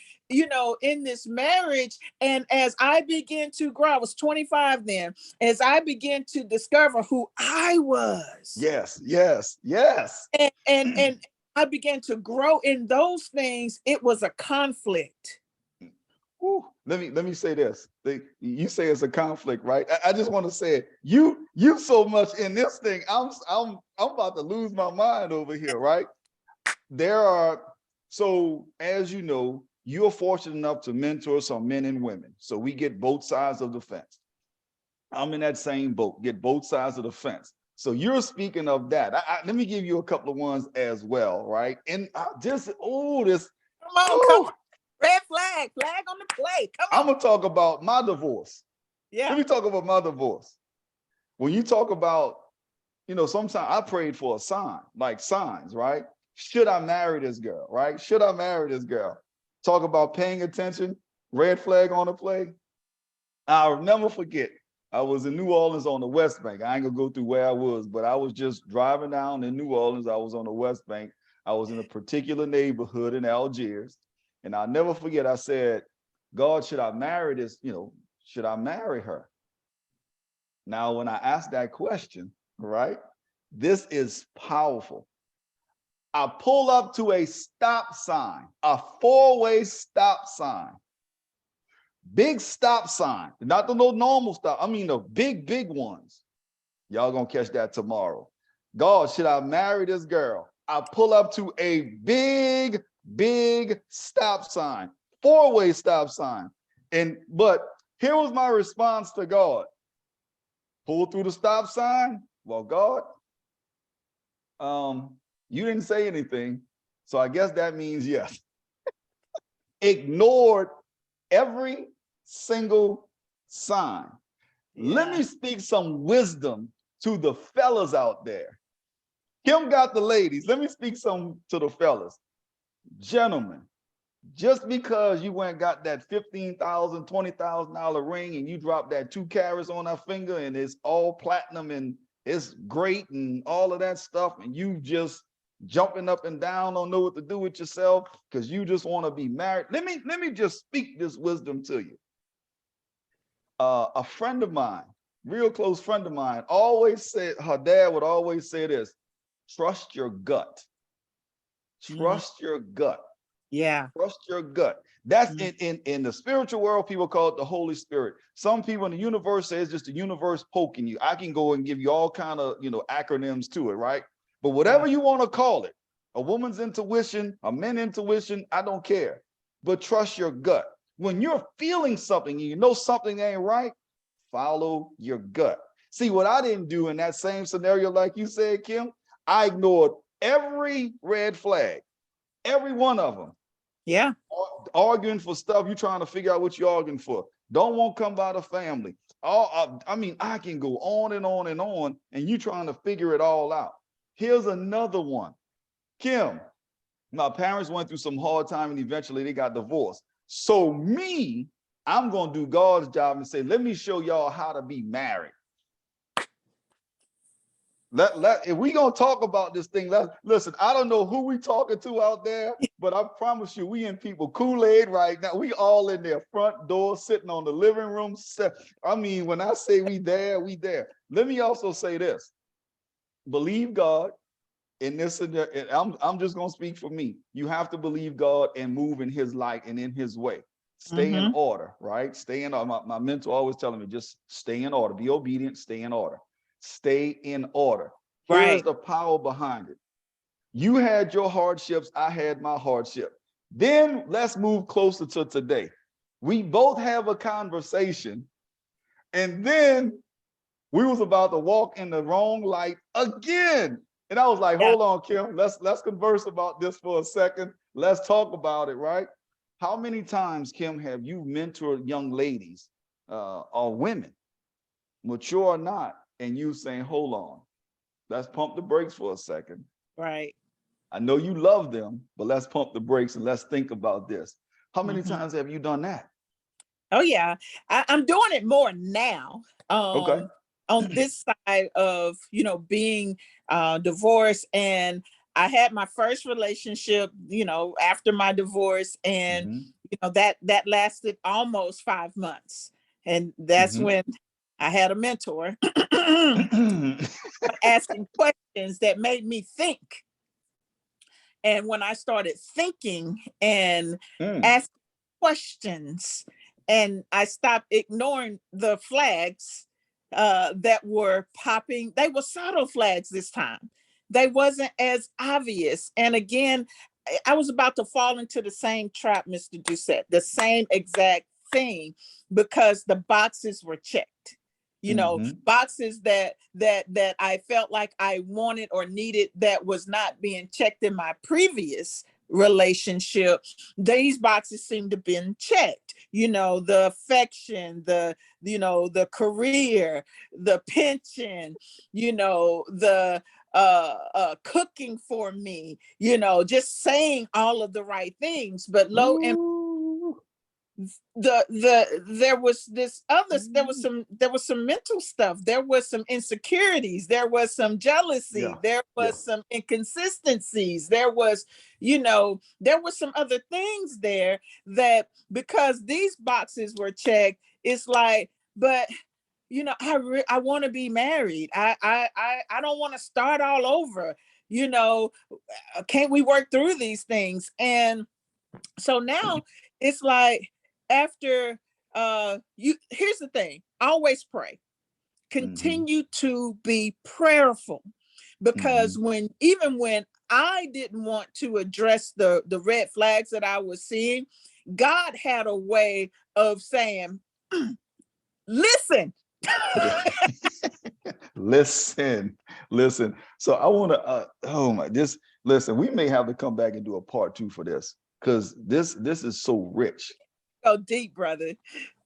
in this marriage. And as I began to grow, I was 25 then, as I began to discover who I was. Yes. And I began to grow in those things. It was a conflict. Ooh, let me say this. You say it's a conflict, right? I just want to say it. You so much in this thing. I'm about to lose my mind over here, right? So as you know, you're fortunate enough to mentor some men and women. So we get both sides of the fence. I'm in that same boat, get both sides of the fence. So you're speaking of that. Let me give you a couple of ones as well, right? And this. Come on. Red flag on the plate. Come on. I'm gonna talk about my divorce. Yeah. Let me talk about my divorce. When you talk about, sometimes I prayed for a sign, like signs, right? Should I marry this girl, right? Should I marry this girl? Talk about paying attention, red flag on the play. I'll never forget. I was in New Orleans on the West Bank. I ain't gonna go through where I was, but I was just driving down in New Orleans. I was on the West Bank. I was in a particular neighborhood in Algiers. And I'll never forget, I said, God, should I marry this? Should I marry her? Now, when I asked that question, right, this is powerful. I pull up to a stop sign, a 4-way stop sign, big stop sign, not the little normal stop. I mean, the big ones. Y'all gonna catch that tomorrow. God, should I marry this girl? I pull up to a big stop sign, 4-way stop sign. But here was my response to God. Pull through the stop sign. Well, God, you didn't say anything. So I guess that means yes. Ignored every single sign. Yeah. Let me speak some wisdom to the fellas out there. Kim got the ladies. Let me speak some to the fellas. Gentlemen, just because you went and got that $15,000, $20,000 ring and you dropped that 2 carats on her finger and it's all platinum and it's great and all of that stuff, and you just jumping up and down, don't know what to do with yourself because you just want to be married. Let me just speak this wisdom to you. A friend of mine, real close friend of mine, always said, her dad would always say this: trust your gut. Trust your gut. Yeah. Trust your gut. That's in the spiritual world, people call it the Holy Spirit. Some people in the universe say it's just the universe poking you. I can go and give you all kind of, acronyms to it, right? But whatever you want to call it, a woman's intuition, a man's intuition, I don't care. But trust your gut. When you're feeling something and you know something ain't right, follow your gut. See, what I didn't do in that same scenario, like you said, Kim, I ignored every red flag, every one of them. Yeah. Arguing for stuff, you're trying to figure out what you're arguing for. Don't want to come by the family. I can go on and on and on, and you trying to figure it all out. Here's another one. Kim, my parents went through some hard time and eventually they got divorced. So I'm going to do God's job and say, let me show y'all how to be married. if we gonna talk about this thing, listen. I don't know who we talking to out there, but I promise you, we in people Kool-Aid right now. We all in their front door, sitting on the living room set. I mean, when I say we there, we there. Let me also say this: believe God in this. And I'm just gonna speak for me. You have to believe God and move in His light and in His way. Stay in order, right? Stay in order. My mentor always telling me, just stay in order. Be obedient. Stay in order. Stay in order. Here's Right. the power behind it. You had your hardships, I had my hardship. Then let's move closer to today. We both have a conversation, and then we was about to walk in the wrong light again. And I was like, Yeah. hold on, Kim, let's converse about this for a second. Let's talk about it, right? How many times, Kim, have you mentored young ladies or women, mature or not, and you saying, hold on, let's pump the brakes for a second. Right. I know you love them, but let's pump the brakes and let's think about this. How many Mhm. times have you done that? Oh yeah, I'm doing it more now. Okay. On this side of being divorced, and I had my first relationship, after my divorce, and Mm-hmm. that lasted almost 5 months, and that's Mm-hmm. when I had a mentor asking questions that made me think. And when I started thinking and Mm. asking questions, and I stopped ignoring the flags that were popping, they were subtle flags this time. They wasn't as obvious. And again, I was about to fall into the same trap, Mr. Doucette, the same exact thing, because the boxes were checked. Mm-hmm. Boxes that I felt like I wanted or needed that was not being checked in my previous relationship. These boxes seem to have been checked. The affection, the career, the pension, the cooking for me, just saying all of the right things, but low and Ooh. there was there was some mental stuff, there was some insecurities, there was some Yeah. jealousy, there Yeah. was some inconsistencies, there was some other things there, that because these boxes were checked, it's like, but I want to be married. I don't want to start all over. Can't we work through these things? And so now it's like, after you here's the thing, always pray, Mm-hmm. continue to be prayerful, Mm-hmm. because even when I didn't want to address the red flags that I was seeing, God had a way of saying, listen. Yeah. Listen, listen. So I want to oh my this listen, we may have to come back and do a part 2 for this, because this is so rich. Go deep, brother.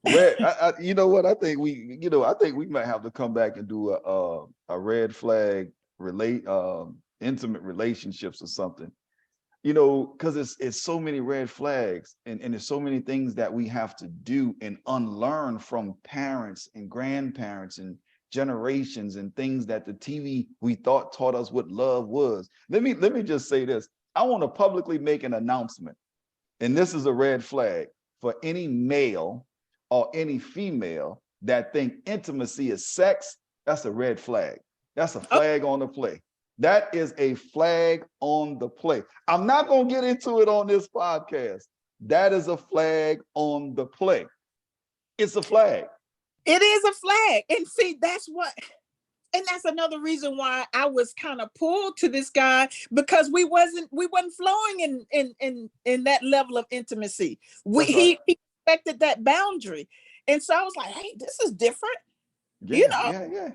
Red, you know what? I think we might have to come back and do a red flag intimate relationships or something. Because it's so many red flags, and there's so many things that we have to do and unlearn from parents and grandparents and generations, and things that the TV we thought taught us what love was. Let me just say this. I want to publicly make an announcement, and this is a red flag for any male or any female that think intimacy is sex. That's a red flag. That's a Oh, flag on the play. That is a flag on the play. I'm not going to get into it on this podcast. That is a flag on the play. It's a flag. it is a flag. And see, that's another reason why I was kind of pulled to this guy, because we wasn't flowing in that level of intimacy. We That's right. he respected that boundary. And so I was like, hey, this is different. You Yeah, know, yeah, yeah,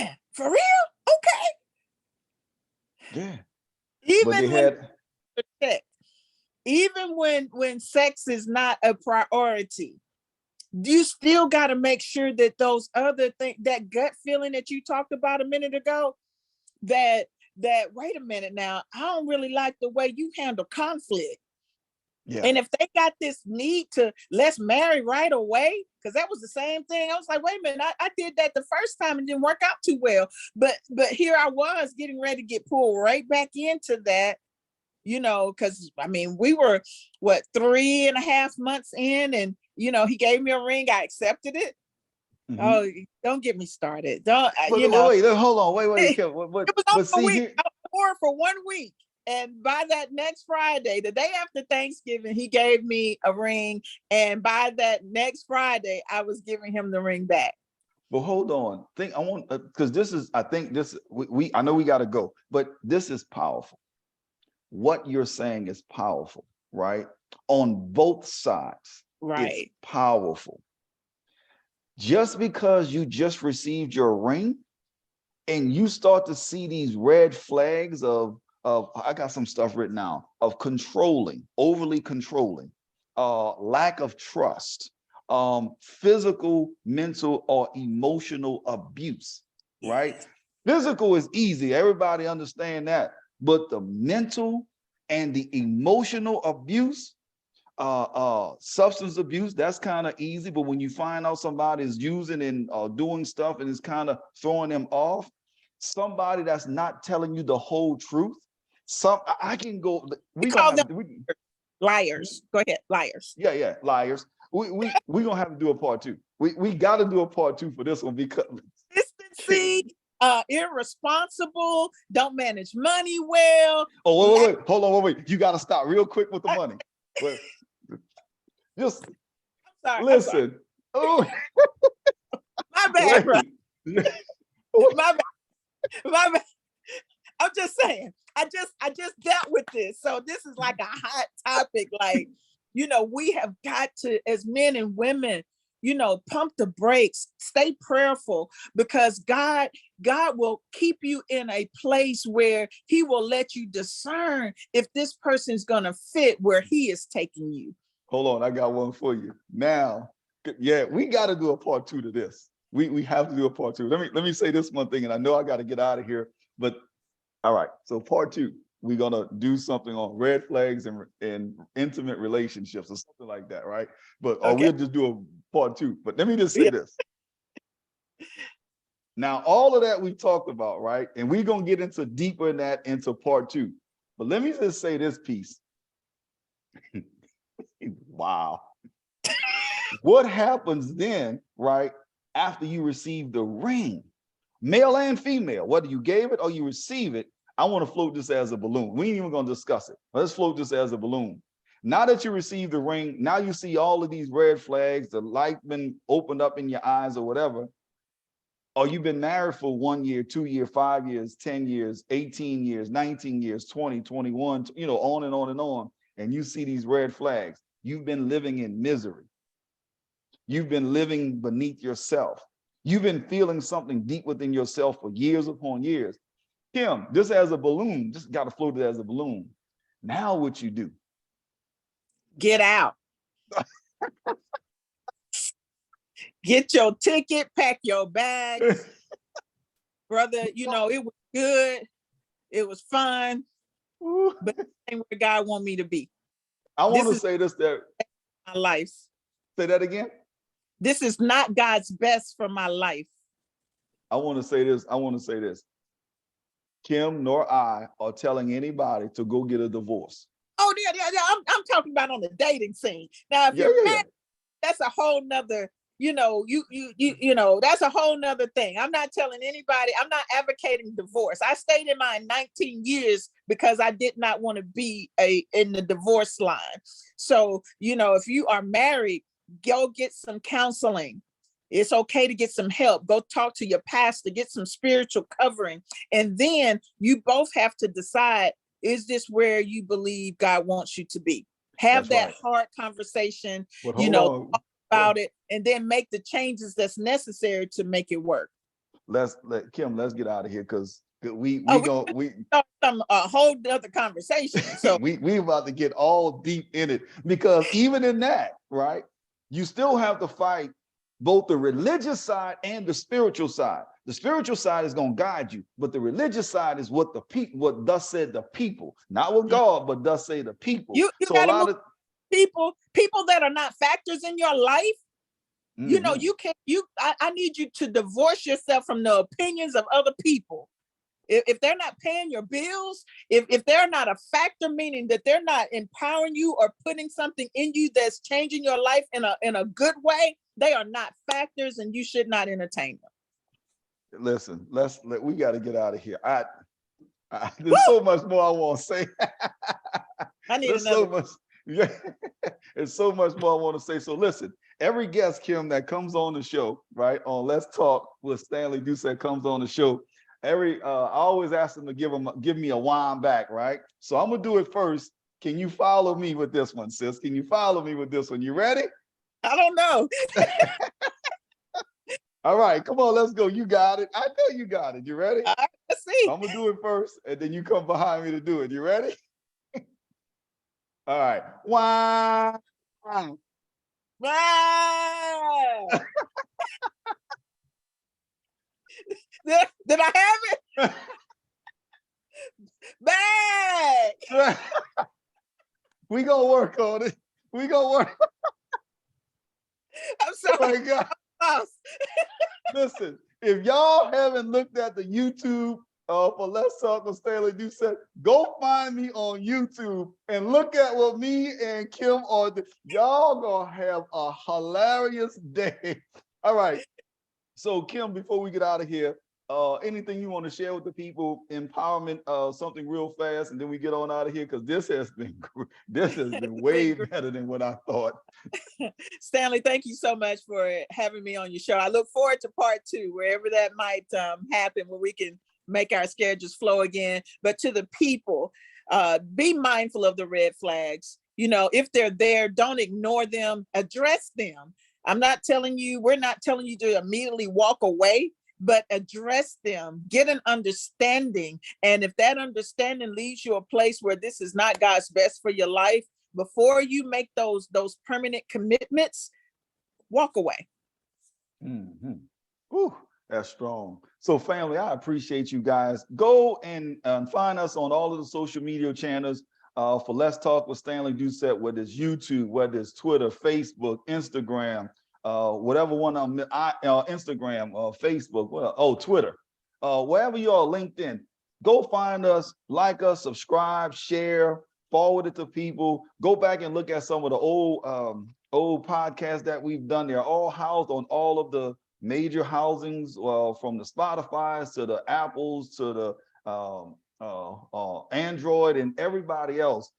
man, for real? Okay. yeah. But they Even when had, sex, even when sex is not a priority, you still got to make sure that those other things, that gut feeling that you talked about a minute ago, that wait a minute now, I don't really like the way you handle conflict. Yeah. And if they got this need to let's marry right away, because that was the same thing. I was like, wait a minute, I did that the first time and didn't work out too well. But here I was getting ready to get pulled right back into that, because I mean, we were what 3.5 months in, and he gave me a ring. I accepted it. Mhm. Oh, don't get me started. Don't Wait, hold on, wait, it was but only a see week. here. I was for 1 week. And by that next Friday, the day after Thanksgiving, he gave me a ring. And by that next Friday, I was giving him the ring back. But hold on, because this is, I think this, I know we got to go, but this is powerful. What you're saying is powerful, right? On both sides, right? It's powerful. Just because you just received your ring and you start to see these red flags of I got some stuff written down, of controlling, overly controlling, lack of trust, physical, mental, or emotional abuse, right? Yes. Physical is easy, everybody understand that, but the mental and the emotional abuse, substance abuse, that's kind of easy. But when you find out somebody is using and doing stuff and it's kind of throwing them off, somebody that's not telling you the whole truth, I can go, We call them liars. Go ahead, liars. Yeah, liars. We gonna have to do a part two. We got to do a part two for this one, because consistency, irresponsible, don't manage money well. Oh, wait, hold on, wait. You got to stop real quick with the money. But just listen. Oh, my bad, bro. My bad. I'm just saying. I just dealt with this, so this is like a hot topic. Like, we have got to, as men and women, pump the brakes, stay prayerful, because God will keep you in a place where he will let you discern if this person's gonna fit where he is taking you. Hold on, I got one for you. Now, yeah, we got to do a part two to this. We have to do a part two. Let me say this one thing, and I know I got to get out of here, but all right. So part two, we're gonna do something on red flags and intimate relationships or something like that, right? But or we'll just do a part two. But let me just say this. Now, all of that we've talked about, right? And we're gonna get into deeper in that into part two. But let me just say this piece. Wow. What happens then, right, after you receive the ring? Male and female, whether you gave it or you receive it, I want to float this as a balloon. We ain't even going to discuss it. Let's float this as a balloon. Now that you receive the ring, now you see all of these red flags, the light been opened up in your eyes or whatever. Or you've been married for 1 year, 2 years, 5 years, 10 years, 18 years, 19 years, 20, 21, on and on and on. And you see these red flags. You've been living in misery. You've been living beneath yourself. You've been feeling something deep within yourself for years upon years. Kim, just as a balloon, just got to float it as a balloon. Now what you do? Get out. Get your ticket, pack your bags. Brother, it was good. It was fun. But this ain't where God want me to be. I want to say this there. My life. Say that again. This is not God's best for my life. I want to say this. Kim nor I are telling anybody to go get a divorce. Oh, yeah. I'm talking about on the dating scene. Now, if you're married, that's a whole nother, that's a whole nother thing. I'm not telling anybody, I'm not advocating divorce. I stayed in mine 19 years because I did not want to be in the divorce line. So, if you are married, go get some counseling. It's okay to get some help. Go talk to your pastor, get some spiritual covering. And then you both have to decide, is this where you believe God wants you to be? Have that hard conversation, talk about it, and then make the changes that's necessary to make it work. Kim, let's get out of here, because we a whole other conversation. So we about to get all deep in it, because even in that, right, you still have to fight both the religious side and the spiritual side. The spiritual side is going to guide you, but the religious side is what thus said the people, not what God, but thus say the people. You so a lot of people that are not factors in your life, you know, Mhm. I need you to divorce yourself from the opinions of other people. If they're not paying your bills, if they're not a factor, meaning that they're not empowering you or putting something in you that's changing your life in a good way, they are not factors and you should not entertain them. Listen, we got to get out of here. There's Woo! so much more I want to say. I need There's so another. much. Yeah, there's so much more I want to say. So listen, every guest, Kim, that comes on the show, right, on Let's Talk with Stanley Doucette comes on the show. I always ask them to give me a wine back, right? So I'm gonna do it first. Can you follow me with this one, sis? Can you follow me with this one? You ready? I don't know. All right, come on, let's go. You got it. I know you got it. You ready? All right, let's see. I'm gonna do it first, and then you come behind me to do it. You ready? All right. Wow. Ah! Did I have it? Back. We gonna work on it. We gonna work. I'm Oh sorry. my God. Lost. Listen, if y'all haven't looked at the YouTube for Let's Talk with Stanley Doucette, go find me on YouTube and look at what me and Kim are doing. Y'all gonna have a hilarious day. All right. So Kim, before we get out of here, anything you want to share with the people, empowerment, something real fast, and then we get on out of here, because this has been way better than what I thought. Stanley, thank you so much for having me on your show. I look forward to part 2, wherever that might happen, where we can make our schedules flow again. But to the people, be mindful of the red flags. You know, if they're there, don't ignore them, address them. We're not telling you to immediately walk away, but address them, get an understanding. And if that understanding leads you a place where this is not God's best for your life, before you make those permanent commitments, walk away. Mm-hmm. Whew, that's strong. So family, I appreciate you guys. Go and find us on all of the social media channels for Let's Talk with Stanley Doucette, whether it's YouTube, whether it's Twitter, Facebook, Instagram, whatever one on Instagram, Facebook, Twitter, wherever you are, LinkedIn. Go find us, like us, subscribe, share, forward it to people. Go back and look at some of the old podcasts that we've done. They're all housed on all of the major housings, from the Spotify's to the Apples to the Android and everybody else.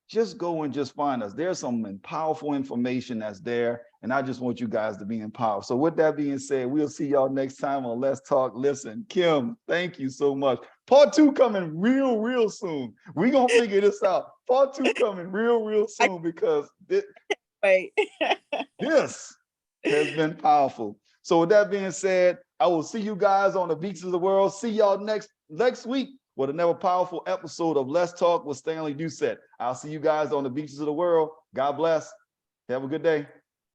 Just go and just find us. There's some powerful information that's there, and I just want you guys to be empowered. So with that being said, we'll see y'all next time on Let's Talk. Listen, Kim, thank you so much. Part 2 coming real soon. We're gonna figure this out. Part 2 coming real soon, because Wait. this has been powerful. So with that being said, I will see you guys on the beaches of the world. See y'all next week with another powerful episode of Let's Talk with Stanley Doucette. I'll see you guys on the beaches of the world. God bless. Have a good day.